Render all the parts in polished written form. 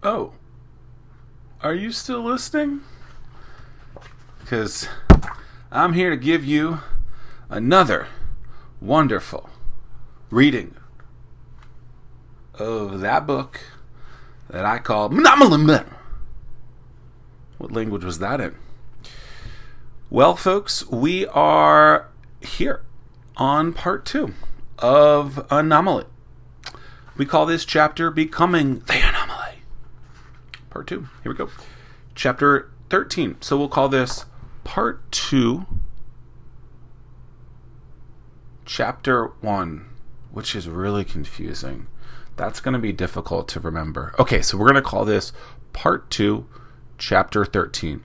Oh, are you still listening? Because I'm here to give you another wonderful reading of that book that I call Anomaly. What language was that in? Well, folks, we are here on part 2 of Anomaly. We call this chapter Becoming the Anomaly. Part 2. Here we go. Chapter 13. So we'll call this part 2, chapter 1, which is really confusing. That's going to be difficult to remember. Okay, so we're going to call this part 2, chapter 13.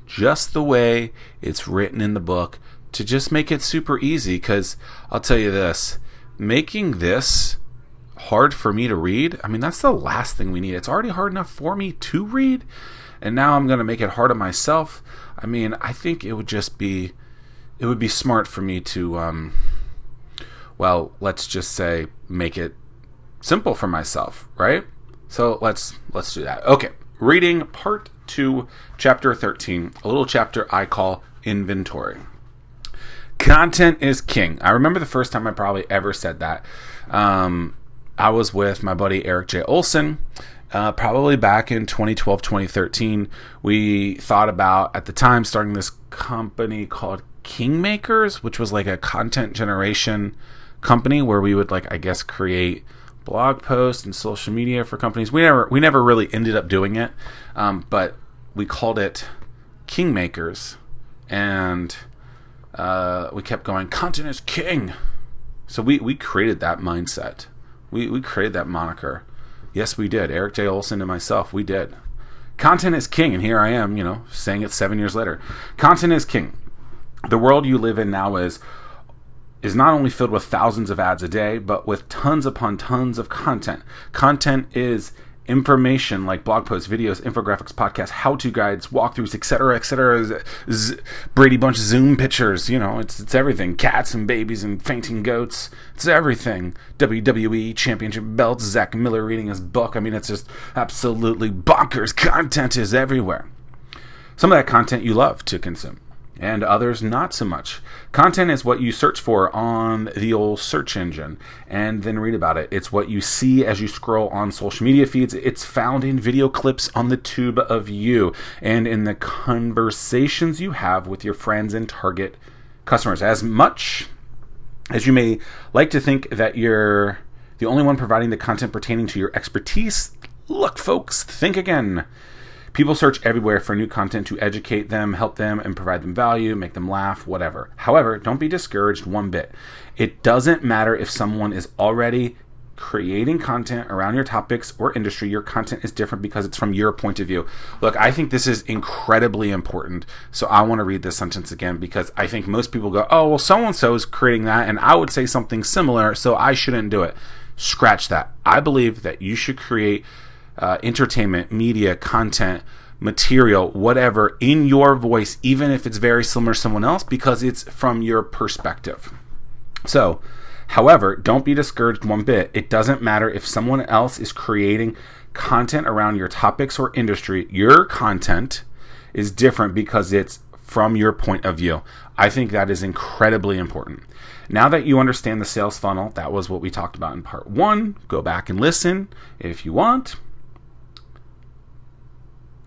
Just the way it's written in the book to just make it super easy, because I'll tell you this, making this hard for me to read, I mean, that's the last thing we need. It's already hard enough for me to read, and now I'm going to make it hard on myself. I mean, I think it would be smart for me to, well, let's just say make it simple for myself, right? So let's do that. Okay, reading part 2, chapter 13, a little chapter I call Inventory. Content is king. I remember the first time I probably ever said that. I was with my buddy Eric J. Olson, probably back in 2012, 2013. We thought about, at the time, starting this company called Kingmakers, which was like a content generation company where we would, like, I guess, create blog posts and social media for companies. We never really ended up doing it, but we called it Kingmakers, and we kept going, content is king. So we created that mindset. We created that moniker. Yes, we did. Eric J. Olson and myself, we did. Content is king, and here I am, saying it 7 years later. Content is king. The world you live in now is not only filled with thousands of ads a day, but with tons upon tons of content. Content is information like blog posts, videos, infographics, podcasts, how-to guides, walkthroughs, etc., Brady Bunch Zoom pictures, it's everything. Cats and babies and fainting goats. It's everything. WWE championship belts, Zack Miller reading his book. I mean, it's just absolutely bonkers. Content is everywhere. Some of that content you love to consume, and others not so much. Content is what you search for on the old search engine and then read about it. It's what you see as you scroll on social media feeds. It's found in video clips on the tube of you and in the conversations you have with your friends and target customers. As much as you may like to think that you're the only one providing the content pertaining to your expertise, look, folks, think again. People search everywhere for new content to educate them, help them, and provide them value, make them laugh, whatever. However, don't be discouraged one bit. It doesn't matter if someone is already creating content around your topics or industry. Your content is different because it's from your point of view. Look, I think this is incredibly important. So I want to read this sentence again, because I think most people go, oh, well, so-and-so is creating that, and I would say something similar, so I shouldn't do it. Scratch that. I believe that you should create entertainment, media, content, material, whatever, in your voice, even if it's very similar to someone else, because it's from your perspective. So, however, don't be discouraged one bit. It doesn't matter if someone else is creating content around your topics or industry. Your content is different because it's from your point of view. I think that is incredibly important. Now that you understand the sales funnel, that was what we talked about in part 1. Go back and listen if you want.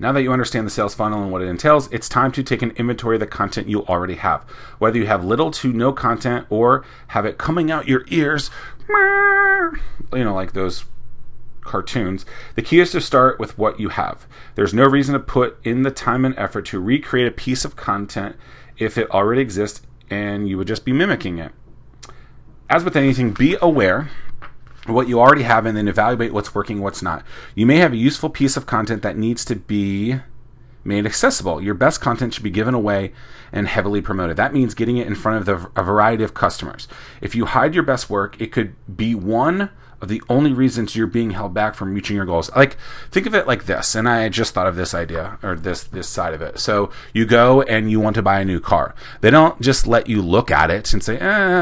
Now that you understand the sales funnel and what it entails, it's time to take an inventory of the content you already have. Whether you have little to no content or have it coming out your ears, like those cartoons, the key is to start with what you have. There's no reason to put in the time and effort to recreate a piece of content if it already exists and you would just be mimicking it. As with anything, be aware what you already have and then evaluate what's working, what's not. You may have a useful piece of content that needs to be made accessible. Your best content should be given away and heavily promoted. That means getting it in front of a variety of customers. If you hide your best work, it could be one of the only reasons you're being held back from reaching your goals. Like, think of it like this, and I just thought of this idea, or this side of it. So you go and you want to buy a new car. They don't just let you look at it and say,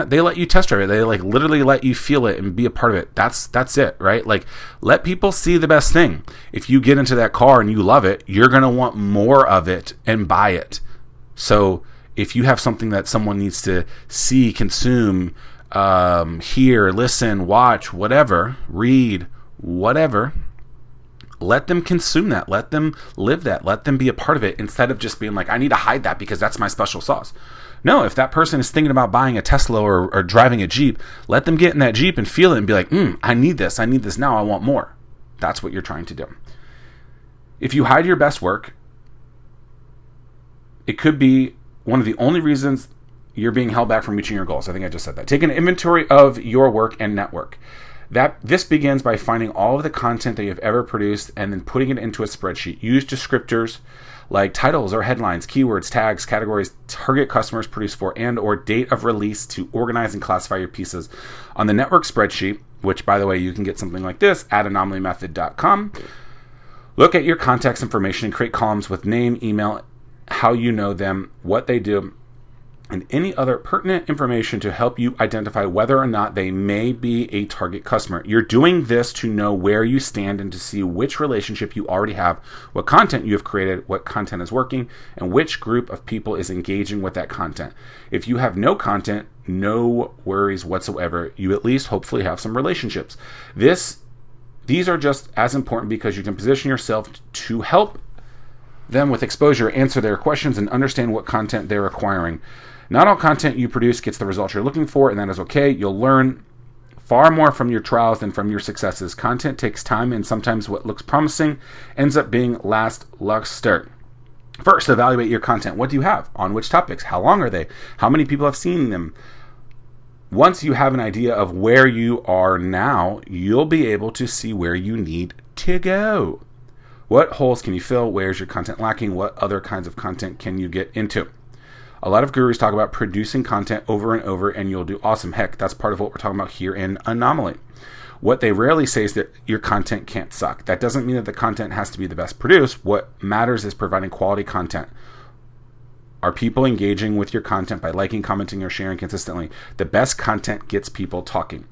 they let you test drive it. They like literally let you feel it and be a part of it. That's it, right? Like, let people see the best thing. If you get into that car and you love it, you're going to want more of it and buy it. So if you have something that someone needs to see, consume, hear, listen, watch, whatever, read, whatever, let them consume that. Let them live that. Let them be a part of it, instead of just being like, I need to hide that because that's my special sauce. No, if that person is thinking about buying a Tesla or driving a Jeep, let them get in that Jeep and feel it and be like, I need this. I need this now. I want more. That's what you're trying to do. If you hide your best work, it could be one of the only reasons you're being held back from reaching your goals. I think I just said that. Take an inventory of your work and network. This begins by finding all of the content that you've ever produced and then putting it into a spreadsheet. Use descriptors like titles or headlines, keywords, tags, categories, target customers produced for, and or date of release to organize and classify your pieces. On the network spreadsheet, which, by the way, you can get something like this at anomalymethod.com, look at your contacts information and create columns with name, email, how you know them, what they do, and any other pertinent information to help you identify whether or not they may be a target customer. You're doing this to know where you stand and to see which relationship you already have, what content you have created, what content is working, and which group of people is engaging with that content. If you have no content, no worries whatsoever. You at least hopefully have some relationships. These are just as important because you can position yourself to help them with exposure, answer their questions, and understand what content they're acquiring. Not all content you produce gets the results you're looking for, and that is okay. You'll learn far more from your trials than from your successes. Content takes time, and sometimes what looks promising ends up being lackluster. First, evaluate your content. What do you have? On which topics? How long are they? How many people have seen them? Once you have an idea of where you are now, you'll be able to see where you need to go. What holes can you fill? Where's your content lacking? What other kinds of content can you get into? A lot of gurus talk about producing content over and over and you'll do awesome. Heck, that's part of what we're talking about here in Anomaly. What they rarely say is that your content can't suck. That doesn't mean that the content has to be the best produced. What matters is providing quality content. Are people engaging with your content by liking, commenting, or sharing consistently? The best content gets people talking.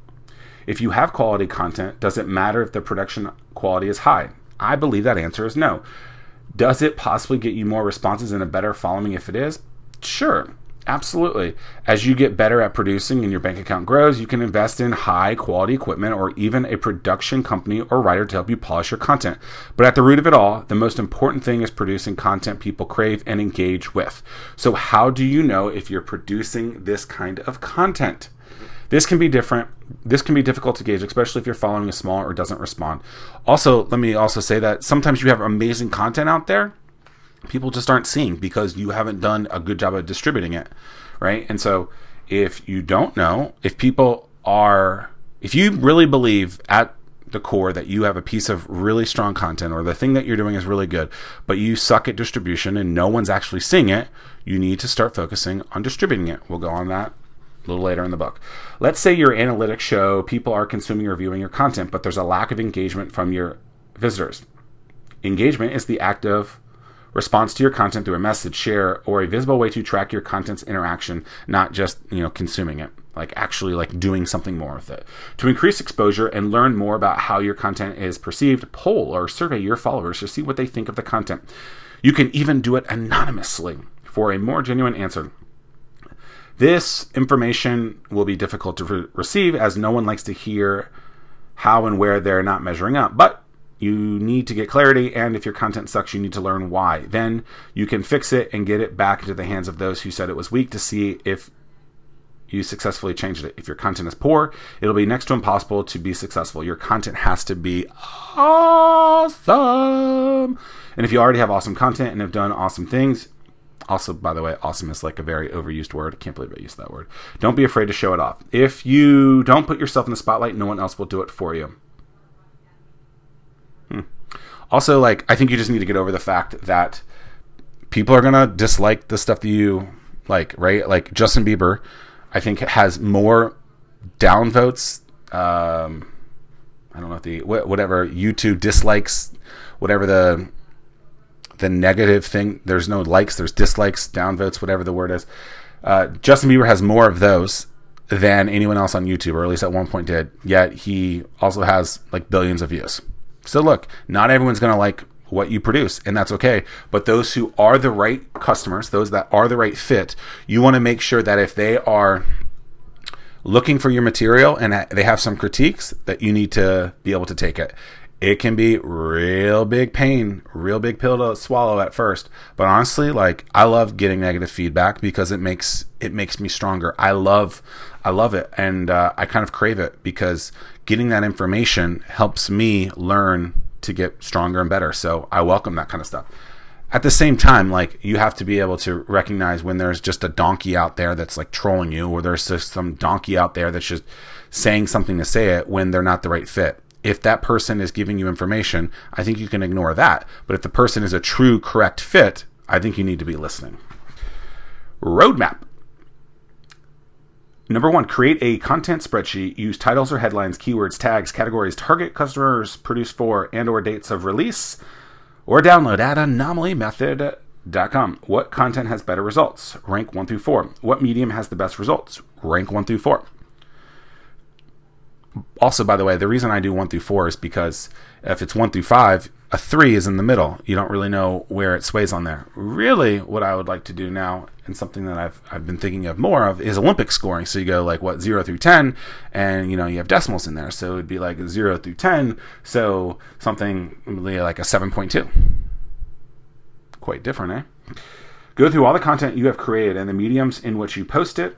If you have quality content, does it matter if the production quality is high? I believe that answer is no. Does it possibly get you more responses and a better following if it is? Sure, absolutely. As you get better at producing and your bank account grows, you can invest in high quality equipment or even a production company or writer to help you polish your content. But at the root of it all, the most important thing is producing content people crave and engage with. So how do you know if you're producing this kind of content? This can be different. This can be difficult to gauge, especially if you're following a smaller or doesn't respond. Also, let me also say that sometimes you have amazing content out there people just aren't seeing because you haven't done a good job of distributing it, right? And so if you don't know, if you really believe at the core that you have a piece of really strong content or the thing that you're doing is really good, but you suck at distribution and no one's actually seeing it, you need to start focusing on distributing it. We'll go on that a little later in the book. Let's say your analytics show people are consuming or viewing your content, but there's a lack of engagement from your visitors. Engagement is the active response to your content through a message, share, or a visible way to track your content's interaction, not just, consuming it, like actually like doing something more with it. To increase exposure and learn more about how your content is perceived, poll or survey your followers to see what they think of the content. You can even do it anonymously for a more genuine answer. This information will be difficult to receive as no one likes to hear how and where they're not measuring up, but you need to get clarity, and if your content sucks, you need to learn why. Then you can fix it and get it back into the hands of those who said it was weak to see if you successfully changed it. If your content is poor, it'll be next to impossible to be successful. Your content has to be awesome. And if you already have awesome content and have done awesome things, also, by the way, awesome is like a very overused word. I can't believe I used that word. Don't be afraid to show it off. If you don't put yourself in the spotlight, no one else will do it for you. Also, I think you just need to get over the fact that people are going to dislike the stuff that you like, right? Like Justin Bieber, I think, has more downvotes I don't know whatever YouTube dislikes, whatever the negative thing. There's no likes, there's dislikes, downvotes, whatever the word is. Justin Bieber has more of those than anyone else on YouTube, or at least at one point did. Yet he also has like billions of views. So look, not everyone's going to like what you produce, and that's okay. But those who are the right customers, those that are the right fit, you want to make sure that if they are looking for your material and they have some critiques, that you need to be able to take it. It can be real big pain, real big pill to swallow at first. But honestly, like, I love getting negative feedback because it makes me stronger. I love it, and I kind of crave it because getting that information helps me learn to get stronger and better. So I welcome that kind of stuff. At the same time, like, you have to be able to recognize when there's just a donkey out there that's like trolling you, or there's just some donkey out there that's just saying something to say it when they're not the right fit. If that person is giving you information, I think you can ignore that. But if the person is a true, correct fit, I think you need to be listening. Roadmap. Number 1, create a content spreadsheet. Use titles or headlines, keywords, tags, categories, target customers, produce for, and or dates of release, or download at anomaliemethod.com. What content has better results? Rank 1 through 4. What medium has the best results? Rank 1 through 4. Also, by the way, the reason I do 1 through 4 is because if it's 1 through 5, a 3 is in the middle. You don't really know where it sways on there. Really, what I would like to do now, and something that I've been thinking of more of, is Olympic scoring. So you go like 0 through 10, and you have decimals in there. So it would be like 0 through 10. So something really like a 7.2. Quite different, eh? Go through all the content you have created and the mediums in which you post it,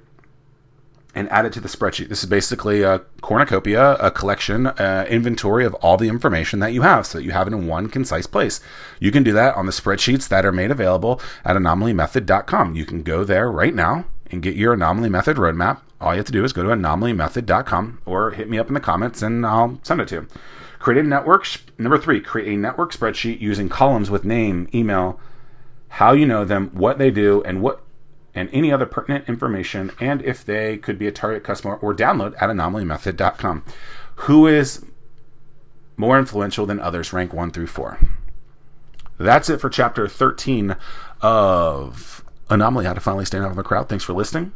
and add it to the spreadsheet. This is basically a cornucopia, a collection, inventory of all the information that you have, so that you have it in one concise place. You can do that on the spreadsheets that are made available at anomaliemethod.com. You can go there right now and get your Anomaly Method roadmap. All you have to do is go to anomaliemethod.com or hit me up in the comments and I'll send it to you. Create a network. Number 3, create a network spreadsheet using columns with name, email, how you know them, what they do, and any other pertinent information, and if they could be a target customer, or download at anomaliemethod.com. Who is more influential than others? Rank 1 through 4. That's it for chapter 13 of Anomaly, How to Finally Stand Out of a Crowd. Thanks for listening.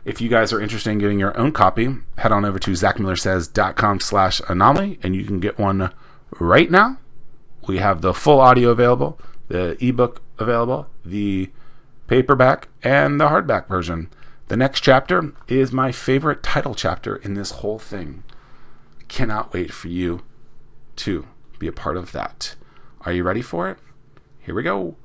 If you guys are interested in getting your own copy, head on over to zackmillersays.com/anomaly, and you can get one right now. We have the full audio available, the ebook available, the paperback, and the hardback version. The next chapter is my favorite title chapter in this whole thing. Cannot wait for you to be a part of that. Are you ready for it? Here we go.